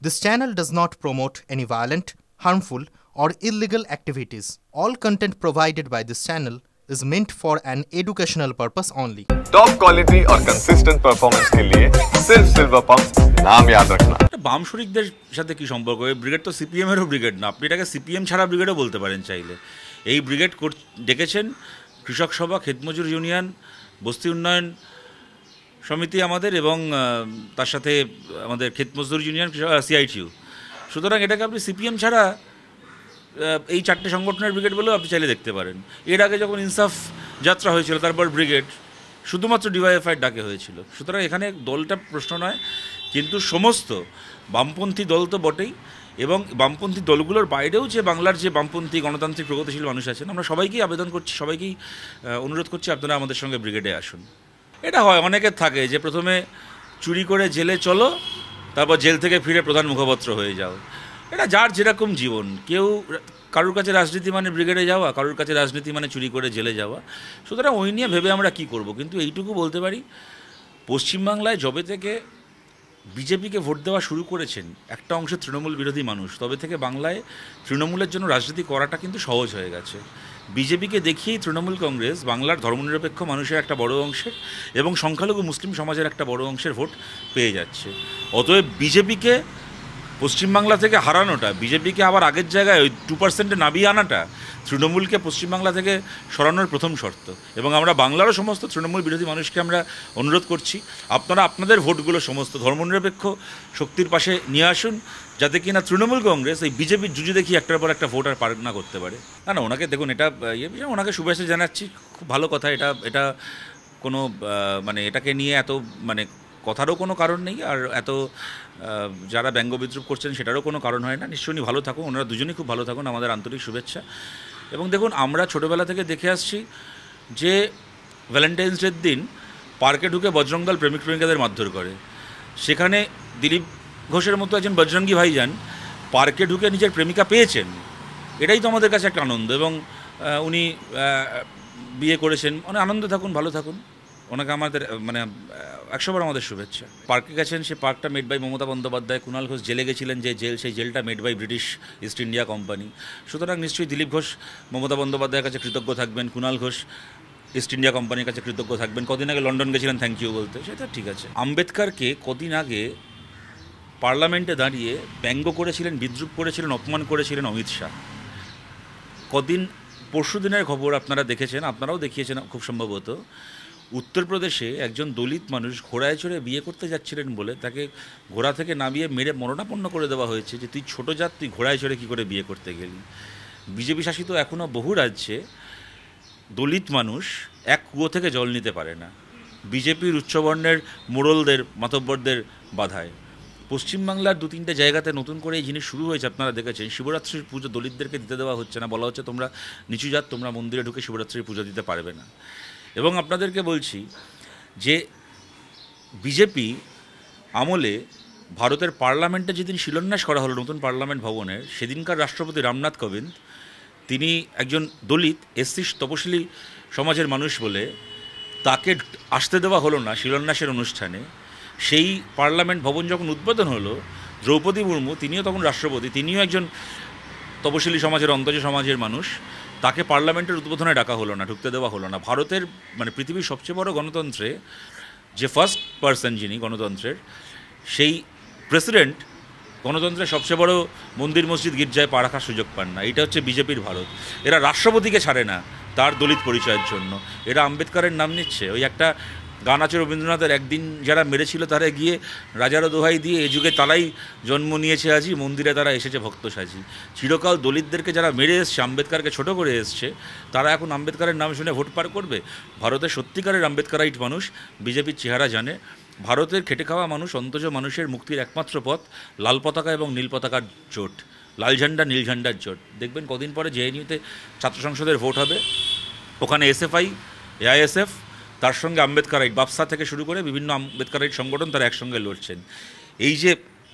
This channel does not promote any violent, harmful, or illegal activities. All content provided by this channel is meant for an educational purpose only. Top quality और consistent performance के लिए सिर्फ silver pump नाम याद रखना। বাম শরিকদের সাথে কি সম্পর্ক? এই ব্রিগেড তো সিপিএমেরও ব্রিগেড না, আপনি এটাকে সিপিএম ছাড়া ব্রিগেডও বলতে পারেন চাইলে। এই ব্রিগেড ডেকেছেন কৃষক সভা, ক্ষেতমজুর ইউনিয়ন, বস্তি উন্নয়ন সমিতি আমাদের, এবং তার সাথে আমাদের ক্ষেতমজদুর ইউনিয়ন, সিআইটিইউ। সুতরাং এটাকে আপনি সিপিএম ছাড়া এই চারটে সংগঠনের ব্রিগেড বলেও আপনি চাইলে দেখতে পারেন। এর আগে যখন ইনসাফ যাত্রা হয়েছিল, তারপর ব্রিগেড শুধুমাত্র ডিওয়াইএফআইয়ের ডাকে হয়েছিল। সুতরাং এখানে দলটা প্রশ্ন নয়, কিন্তু সমস্ত বামপন্থী দল তো বটেই, এবং বামপন্থী দলগুলোর বাইরেও যে বাংলার যে বামপন্থী গণতান্ত্রিক প্রগতিশীল মানুষ আছেন, আমরা সবাইকেই আবেদন করছি, সবাইকেই অনুরোধ করছি আপনারা আমাদের সঙ্গে ব্রিগেডে আসুন। এটা হয়, অনেকের থাকে যে প্রথমে চুরি করে জেলে চলো, তারপর জেল থেকে ফিরে প্রধান মুখপাত্র হয়ে যাও। এটা যার যেরকম জীবন। কারোর কাছে রাজনীতি মানে ব্রিগেডে যাওয়া, কারোর কাছে রাজনীতি মানে চুরি করে জেলে যাওয়া। সুতরাং ওই নিয়ে ভেবে আমরা কি করব। কিন্তু এইটুকু বলতে পারি, পশ্চিমবাংলায় যবে থেকে বিজেপিকে ভোট দেওয়া শুরু করেছেন একটা অংশে তৃণমূল বিরোধী মানুষ, তবে থেকে বাংলায় তৃণমূলের জন্য রাজনীতি করাটা কিন্তু সহজ হয়ে গেছে। বিজেপিকে দেখিয়েই তৃণমূল কংগ্রেস বাংলার ধর্মনিরপেক্ষ মানুষের একটা বড় অংশের এবং সংখ্যালঘু মুসলিম সমাজের একটা বড় অংশের ভোট পেয়ে যাচ্ছে। অতএব বিজেপিকে পশ্চিমবাংলা থেকে হারানোটা, বিজেপিকে আবার আগের জায়গায় ওই 2% নামিয়ে আনাটা তৃণমূলকে পশ্চিমবাংলা থেকে সরানোর প্রথম শর্ত। এবং আমরা বাংলারও সমস্ত তৃণমূল বিরোধী মানুষকে আমরা অনুরোধ করছি, আপনারা আপনাদের ভোটগুলো সমস্ত ধর্মনিরপেক্ষ শক্তির পাশে নিয়ে আসুন, যাতে কিনা তৃণমূল কংগ্রেস এই বিজেপির জুজু দেখি একটার পর একটা ভোট আর পার না করতে পারে। না, ওনাকে দেখুন, এটা ওনাকে শুভেচ্ছা জানাচ্ছি, খুব ভালো কথা। এটা কোনো মানে এটাকে নিয়ে এত মানে কথারও কোনো কারণ নেই, আর এত যারা ব্যঙ্গ বিদ্রুপ করছেন সেটারও কোনো কারণ হয় না। নিশ্চয়ই ভালো থাকুন, ওনারা দুজনেই খুব ভালো থাকুন, আমাদের আন্তরিক শুভেচ্ছা। এবং দেখুন, আমরা ছোটোবেলা থেকে দেখে আসছি যে ভ্যালেন্টাইন্স ডের দিন পার্কে ঢুকে বজরং দল প্রেমিক প্রেমিকাদের মারধর করে। সেখানে দিলীপ ঘোষের মতো একজন বজরঙ্গী ভাইজান পার্কে ঢুকে নিজের প্রেমিকা পেয়েছেন। এটাই তো আমাদের কাছে একটা আনন্দ। এবং উনি বিয়ে করেছেন, অনেক আনন্দ থাকুন, ভালো থাকুন। ওনাকে আমাদের মানে 100বার আমাদের শুভেচ্ছা। পার্কে গেছেন, সে পার্কটা মেড বাই মমতা বন্দ্যোপাধ্যায়। কুণাল ঘোষ জেলে গেছিলেন, যে জেল, সেই জেলটা made by British East India company. সুতরাং নিশ্চয়ই দিলীপ ঘোষ মমতা বন্দ্যোপাধ্যায়ের কাছে কৃতজ্ঞ থাকবেন, কুণাল ঘোষ ইস্ট ইন্ডিয়া কোম্পানির কাছে কৃতজ্ঞ থাকবেন। কদিন আগে লন্ডন গেছিলেন থ্যাংক ইউ বলতে, সেটা ঠিক আছে। আম্বেদকরকে কদিন আগে পার্লামেন্টে দাঁড়িয়ে ব্যঙ্গ করেছিলেন, বিদ্রুপ করেছিলেন, অপমান করেছিলেন অমিত শাহ। পরশু দিনের খবর আপনারা দেখেছেন, আপনারাও দেখিয়েছেন খুব সম্ভবত, উত্তরপ্রদেশে একজন দলিত মানুষ ঘোড়ায় চড়ে বিয়ে করতে যাচ্ছিলেন বলে তাকে ঘোড়া থেকে নামিয়ে মেরে মরণাপন্ন করে দেওয়া হয়েছে, যে তুই ছোটো জাত, তুই ঘোড়ায় চড়ে কী করে বিয়ে করতে গেলি। বিজেপি শাসিত এখনও বহু রাজ্যে দলিত মানুষ এক কুয়ো থেকে জল নিতে পারে না, বিজেপির উচ্চবর্ণের মোড়লদের, মাতব্বরদের বাধায়। পশ্চিমবাংলার 2-3টে জায়গাতে নতুন করে এই জিনিস শুরু হয়েছে, আপনারা দেখেছেন। শিবরাত্রির পুজো দলিতদেরকে দিতে দেওয়া হচ্ছে না, বলা হচ্ছে তোমরা নিচু জাত, তোমরা মন্দিরে ঢুকে শিবরাত্রির পুজো দিতে পারবে না। এবং আপনাদেরকে বলছি যে বিজেপি আমলে ভারতের পার্লামেন্টে যেদিন শিলান্যাস করা হলো নতুন পার্লামেন্ট ভবনের, সেদিনকার রাষ্ট্রপতি রামনাথ কোবিন্দ, তিনি একজন দলিত এসসি তপশিলি সমাজের মানুষ বলে তাকে আসতে দেওয়া হলো না শিলান্যাসের অনুষ্ঠানে। সেই পার্লামেন্ট ভবন যখন উদ্বোধন হলো, দ্রৌপদী মুর্মু, তিনিও তখন রাষ্ট্রপতি, তিনিও একজন তপশিলি সমাজের, অন্তজ সমাজের মানুষ, তাকে পার্লামেন্টের উদ্বোধনে ডাকা হলো না, ঢুকতে দেওয়া হলো না। ভারতের মানে পৃথিবীর সবচেয়ে বড় গণতন্ত্রে যে ফার্স্ট পার্সন যিনি গণতন্ত্রের, সেই প্রেসিডেন্ট গণতন্ত্রের সবচেয়ে বড় মন্দির মসজিদ গির্জায় পা রাখার সুযোগ পান না। এটা হচ্ছে বিজেপির ভারত। এরা রাষ্ট্রপতিকে ছাড়ে না তার দলিত পরিচয়ের জন্য। এরা আম্বেদকরের নাম নিচ্ছে। ওই একটা গান আছে রবীন্দ্রনাথের, একদিন যারা মেরেছিল তারা গিয়ে রাজারও দোহাই দিয়ে এ যুগে তারাই জন্ম নিয়েছে আজি, মন্দিরে তারা এসেছে ভক্ত সাজি। চিরকাল দলিতদেরকে যারা মেরে এসছে, আম্বেদকরকে ছোট করে এসছে, তারা এখন আম্বেদকরের নাম শুনে ভোট পার করবে? ভারতের সত্যিকারের আম্বেদকরাইট মানুষ বিজেপির চেহারা জানে। ভারতের খেটে খাওয়া মানুষ, অন্তজ মানুষের মুক্তির একমাত্র পথ লাল পতাকা এবং নীল পতাকার জোট, লাল ঝান্ডা নীল ঝান্ডার জোট। দেখবেন কদিন পরে জেএনইউতে ছাত্র সংসদের ভোট হবে, ওখানে এসএফআই, এআইএসএফ, তার সঙ্গে আম্বেদকরাইট, বাপসা থেকে শুরু করে বিভিন্ন আম্বেদকরাইট সংগঠন তারা একসঙ্গে লড়ছেন। এই যে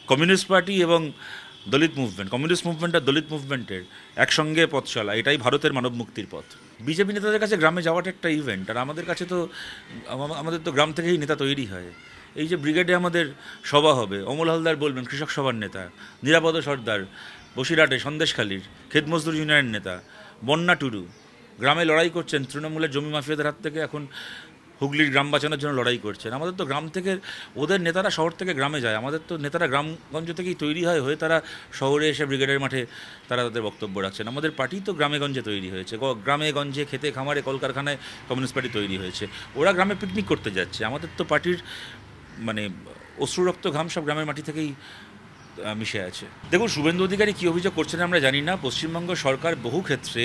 কমিউনিস্ট পার্টি এবং দলিত মুভমেন্ট, কমিউনিস্ট মুভমেন্ট আর দলিত মুভমেন্টের একসঙ্গে পথ চলা, এটাই ভারতের মানব মুক্তির পথ। বিজেপি নেতাদের কাছে গ্রামে যাওয়াটা একটা ইভেন্ট, আর আমাদের কাছে তো আমাদের তো গ্রাম থেকেই নেতা তৈরি হয়। এই যে ব্রিগেডে আমাদের সভা হবে, অমল হালদার বলবেন কৃষক সভার নেতা, নিরাপদ সর্দার বসিরহাটে সন্দেশখালীর ক্ষেত মজদুর ইউনিয়নের নেতা, বন্যা টুডু গ্রামে লড়াই করছেন তৃণমূলের জমি মাফিয়াদের হাত থেকে, এখন হুগলির গ্রাম বাঁচানোর জন্য লড়াই করছেন। আমাদের তো গ্রাম থেকে, ওদের নেতারা শহর থেকে গ্রামে যায়, আমাদের তো নেতারা গ্রামগঞ্জ থেকেই তৈরি হয়ে তারা শহরে এসে ব্রিগেডের মাঠে তারা তাদের বক্তব্য রাখছেন। আমাদের পার্টি তো গ্রামে গঞ্জে তৈরি হয়েছে, গ্রামে গঞ্জে খেতে খামারে কলকারখানায় কমিউনিস্ট পার্টি তৈরি হয়েছে। ওরা গ্রামে পিকনিক করতে যাচ্ছে, আমাদের তো পার্টির মানে অশ্রু রক্ত ঘাম সব গ্রামের মাটি থেকেই মিশে আছে। দেখুন, শুভেন্দু অধিকারী কী অভিযোগ করছেন আমরা জানি না। পশ্চিমবঙ্গ সরকার বহু ক্ষেত্রে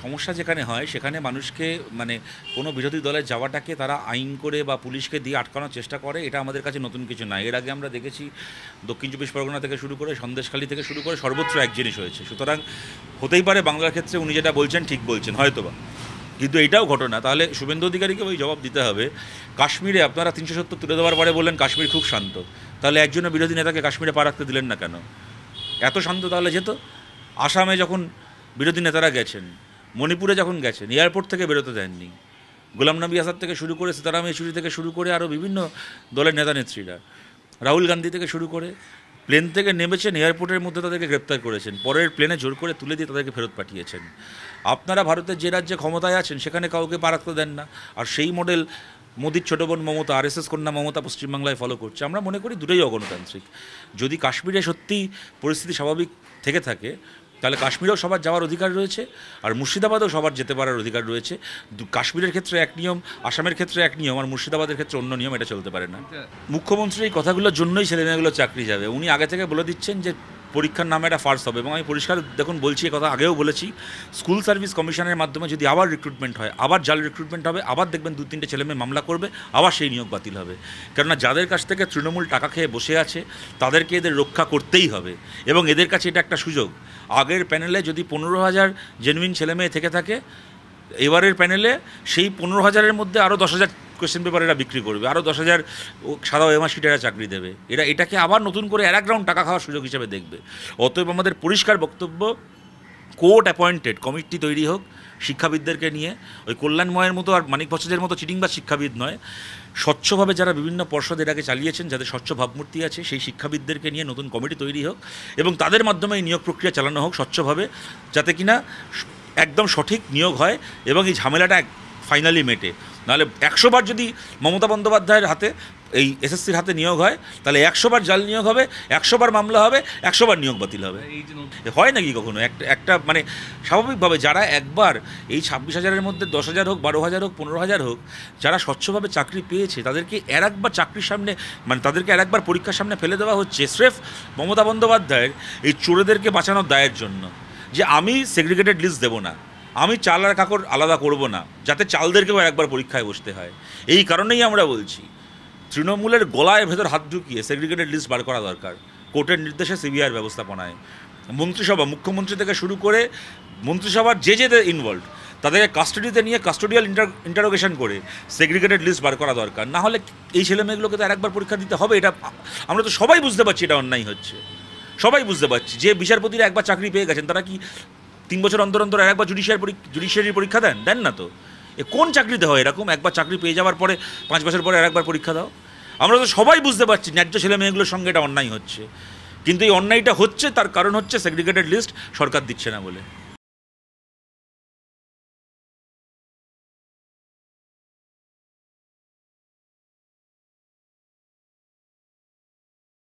সমস্যা যেখানে হয় সেখানে মানুষকে মানে কোনো বিরোধী দলে যাওয়াটাকে তারা আইন করে বা পুলিশকে দিয়ে আটকানোর চেষ্টা করে। এটা আমাদের কাছে নতুন কিছু না। এর আগে আমরা দেখেছি দক্ষিণ চব্বিশ পরগনা থেকে শুরু করে সন্দেশখালী থেকে শুরু করে সর্বত্র এক জিনিস হয়েছে। সুতরাং হতেই পারে বাংলার ক্ষেত্রে উনি যেটা বলছেন ঠিক বলছেন হয়তোবা, কিন্তু এটাও ঘটনা। তাহলে শুভেন্দু অধিকারীকে ওই জবাব দিতে হবে। কাশ্মীরে আপনারা 370 তুলে দেওয়ার পরে বললেন কাশ্মীর খুব শান্ত, তাহলে একজনও বিরোধী নেতাকে কাশ্মীরে পা রাখতে দিলেন না কেন? এত শান্ত তাহলে যেত। আসামে যখন বিরোধী নেতারা গেছেন, মণিপুরে যখন গেছেন, এয়ারপোর্ট থেকে বেরোতে দেননি। গোলাম নবী আজাদ থেকে শুরু করে সীতারাম ইয়েচুরি থেকে শুরু করে আরও বিভিন্ন দলের নেতা নেত্রীরা, রাহুল গান্ধী থেকে শুরু করে প্লেন থেকে নেমেছেন, এয়ারপোর্টের মধ্যে তাদেরকে গ্রেপ্তার করেছেন, পরের প্লেনে জোর করে তুলে দিয়ে তাদেরকে ফেরত পাঠিয়েছেন। আপনারা ভারতের যে রাজ্যে ক্ষমতায় আছেন সেখানে কাউকে পা রাখতে দেন না। আর সেই মডেল মোদির ছোটো বোন মমতা, আরএসএস কন্যা মমতা পশ্চিমবাংলায় ফলো করছে। আমরা মনে করি দুটোই অগণতান্ত্রিক। যদি কাশ্মীরে সত্যি পরিস্থিতি স্বাভাবিক থেকে থাকে তাহলে কাশ্মীরেও সবার যাওয়ার অধিকার রয়েছে, আর মুর্শিদাবাদেও সবার যেতে পারার অধিকার রয়েছে। কাশ্মীরের ক্ষেত্রে এক নিয়ম, আসামের ক্ষেত্রে এক নিয়ম, আর মুর্শিদাবাদের ক্ষেত্রে অন্য নিয়ম, এটা চলতে পারে না। মুখ্যমন্ত্রীর এই কথাগুলোর জন্যই ছেলেমেয়েগুলো চাকরি যাবে। উনি আগে থেকে বলে দিচ্ছেন যে পরীক্ষার নামে একটা ফার্স হবে, এবং আমি পরিষ্কার দেখুন বলছি, কথা আগেও বলেছি, স্কুল সার্ভিস কমিশনের মাধ্যমে যদি আবার রিক্রুটমেন্ট হয়, আবার জাল রিক্রুটমেন্ট হবে, আবার দেখবেন 2-3টে ছেলেমেয়ে মামলা করবে, আবার সেই নিয়োগ বাতিল হবে। কেননা যাদের কাছ থেকে তৃণমূল টাকা খেয়ে বসে আছে তাদেরকে এদের রক্ষা করতেই হবে, এবং এদের কাছে এটা একটা সুযোগ। আগের প্যানেলে যদি 15,000 জেনুইন ছেলেমেয়ে থেকে থাকে, এবারের প্যানেলে সেই 15,000-এর মধ্যে আরও 10,000 কোয়েশ্চেন পেপার এরা বিক্রি করবে, আরও 10,000 সাদা ওএমআর শিটে এরা চাকরি দেবে। এটাকে আবার নতুন করে আর এক রাউন্ড টাকা খাওয়ার সুযোগ হিসেবে দেখবে। অতএব আমাদের পরিষ্কার বক্তব্য, কোর্ট অ্যাপয়েন্টেড কমিটি তৈরি হোক শিক্ষাবিদদেরকে নিয়ে, ওই কল্যাণময়ের মতো আর মানিক ভট্টাচার্যের মতো চিটিংবাজ শিক্ষাবিদ নয়, স্বচ্ছভাবে যারা বিভিন্ন পর্ষদ এর আগে চালিয়েছেন, যাদের স্বচ্ছ ভাবমূর্তি আছে, সেই শিক্ষাবিদদেরকে নিয়ে নতুন কমিটি তৈরি হোক, এবং তাদের মাধ্যমে এই নিয়োগ প্রক্রিয়া চালানো হোক স্বচ্ছভাবে, যাতে কিনা একদম সঠিক নিয়োগ হয় এবং এই ঝামেলাটা ফাইনালি মেটে। নাহলে 100 বার যদি মমতা বন্দ্যোপাধ্যায়ের হাতে, এই এসএসসির হাতে নিয়োগ হয়, তাহলে 100 বার জাল নিয়োগ হবে, 100 বার মামলা হবে, 100 বার নিয়োগ বাতিল হবে। হয় নাকি কখনো? একটা মানে স্বাভাবিকভাবে যারা একবার এই 26,000-এর মধ্যে 10,000 হোক, 12,000 হোক, 15,000 হোক, যারা স্বচ্ছভাবে চাকরি পেয়েছে, তাদেরকে একবার চাকরির সামনে, মানে তাদেরকে একবার পরীক্ষার সামনে ফেলে দেওয়া হচ্ছে স্রেফ মমতা বন্দ্যোপাধ্যায়ের এই চোরেদেরকে বাঁচানোর দায়ের জন্য, যে আমি সেগ্রিগেটেড লিস্ট দেবো না, আমি চাল আর কাকড় আলাদা করব না, যাতে চালদেরকেও একবার পরীক্ষায় বসতে হয়। এই কারণেই আমরা বলছি তৃণমূলের গলায় ভেতর হাত ঢুকিয়ে সেগ্রিগেটেড লিস্ট বার করা দরকার, কোর্টের নির্দেশে সিবিআইয়ের ব্যবস্থাপনায়। মন্ত্রিসভা, মুখ্যমন্ত্রী থেকে শুরু করে মন্ত্রিসভার যে ইনভলভ, তাদেরকে কাস্টাডিতে নিয়ে কাস্টোডিয়াল ইন্টারোগেশন করে সেগ্রিগেটেড লিস্ট বার করা দরকার। না হলে এই ছেলেমেয়েগুলোকে তো আরেকবার পরীক্ষা দিতে হবে। এটা আমরা তো সবাই বুঝতে পারছি এটা অন্যায় হচ্ছে, সবাই বুঝতে পারছি। যে বিচারপতিরা একবার চাকরি পেয়ে গেছেন তারা কি 3 বছর অন্তর অন্তর আরেকবার জুডিশিয়ারির পরীক্ষা দেন না তো? কোন চাকরিতে হয় এরকম? একবার চাকরি পেয়ে যাওয়ার পরে 5 বছর পরে আরেকবার পরীক্ষা দাও। আমরা তো সবাই বুঝতে পারছি ন্যায্য ছেলে মেয়েগুলোর সঙ্গে এটা অন্যায় হচ্ছে, কিন্তু এই অন্যায়টা হচ্ছে তার কারণ হচ্ছে সেগ্রিগেটেড লিস্ট সরকার দিচ্ছে না বলে।